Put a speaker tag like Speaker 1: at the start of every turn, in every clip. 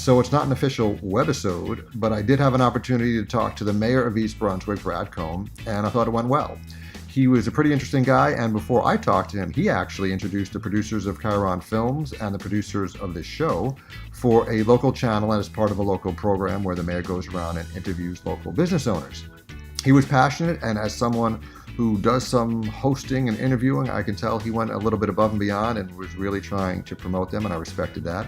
Speaker 1: So it's not an official webisode, but I did have an opportunity to talk to the Mayor of East Brunswick, Brad Cohen, and I thought it went well. He was a pretty interesting guy, and before I talked to him, he actually introduced the producers of Chiron Films and the producers of this show for a local channel and as part of a local program where the mayor goes around and interviews local business owners. He was passionate, and as someone who does some hosting and interviewing, I can tell he went a little bit above and beyond and was really trying to promote them, and I respected that.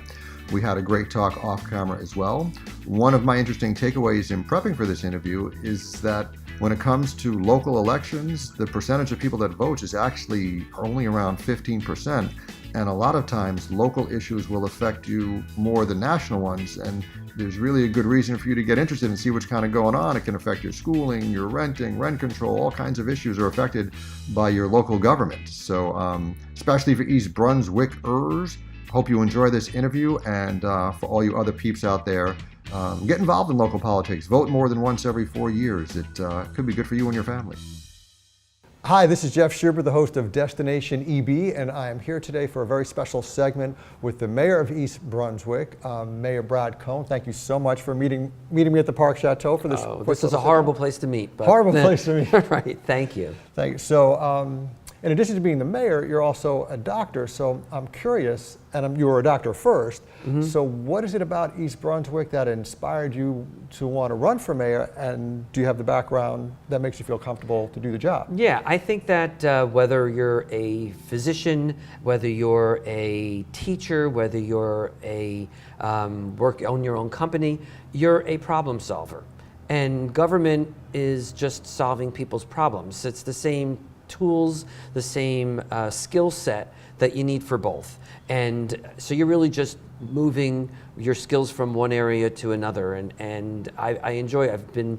Speaker 1: We had a great talk off camera as well. One of my interesting takeaways in prepping for this interview is that when it comes to local elections, the percentage of people that vote is actually only around 15%. And a lot of times local issues will affect you more than national ones. And there's really a good reason for you to get interested and see what's kind of going on. It can affect your schooling, your renting, rent control, all kinds of issues are affected by your local government. So especially for East Brunswickers, hope you enjoy this interview. And for all you other peeps out there, get involved in local politics. Vote more than once every 4 years. It could be good for you and your family. Hi, this is Jeff Schubert, the host of Destination EB, and I am here today for a very special segment with the Mayor of East Brunswick, Mayor Brad Cohen. Thank you so much for meeting me at the Park Chateau for this.
Speaker 2: This is a horrible place to meet. But
Speaker 1: horrible place to meet.
Speaker 2: Right, thank you.
Speaker 1: Thank you. So, in addition to being the mayor, you're also a doctor, so I'm curious, and you were a doctor first, so what is it about East Brunswick that inspired you to want to run for mayor, and do you have the background that makes you feel comfortable to do the job?
Speaker 2: Yeah, I think that whether you're a physician, whether you're a teacher, whether you're a own your own company, you're a problem solver. And government is just solving people's problems. It's the same tools, the same skill set that you need for both. And so you're really just moving your skills from one area to another. And I enjoy, I've been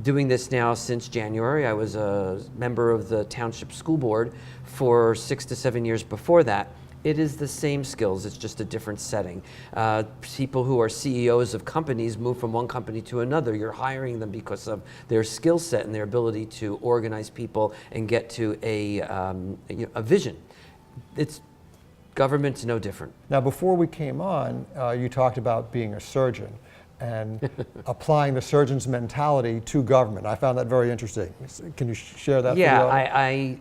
Speaker 2: doing this now since January. I was a member of the Township School Board for 6 to 7 years before that. It is the same skills, it's just a different setting. People who are CEOs of companies move from one company to another. You're hiring them because of their skill set and their ability to organize people and get to a vision. Government's no different.
Speaker 1: Now, before we came on, you talked about being a surgeon and applying the surgeon's mentality to government. I found that very interesting. Can you share that?
Speaker 2: Yeah,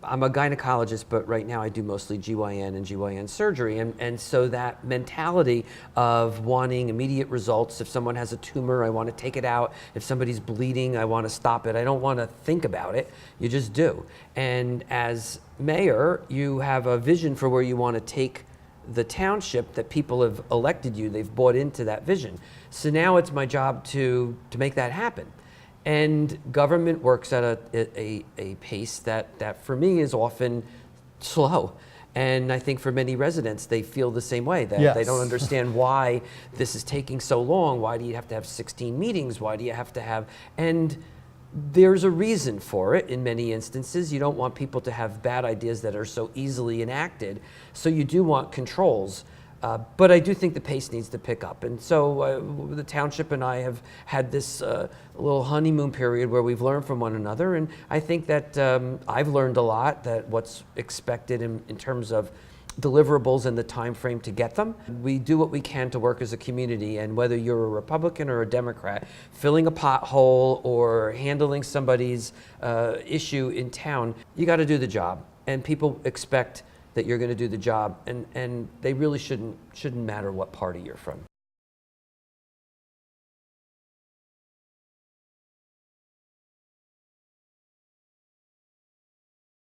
Speaker 2: I'm a gynecologist, but right now I do mostly GYN and GYN surgery. And so that mentality of wanting immediate results, if someone has a tumor, I want to take it out. If somebody's bleeding, I want to stop it. I don't want to think about it. You just do. And as mayor, you have a vision for where you want to take the township that people have elected you. They've bought into that vision. So now it's my job to make that happen. And government works at a pace that for me is often slow. And I think for many residents, they feel the same way, that
Speaker 1: yes.
Speaker 2: They don't understand why this is taking so long. Why do you have to have 16 meetings? Why do you have to have, and there's a reason for it in many instances. You don't want people to have bad ideas that are so easily enacted. So you do want controls. But I do think the pace needs to pick up. And so the township and I have had this little honeymoon period where we've learned from one another. And I think that I've learned a lot, that what's expected in terms of deliverables and the time frame to get them. We do what we can to work as a community, and whether you're a Republican or a Democrat, filling a pothole or handling somebody's issue in town, you got to do the job. And people expect that you're going to do the job, and they really shouldn't matter what party you're from.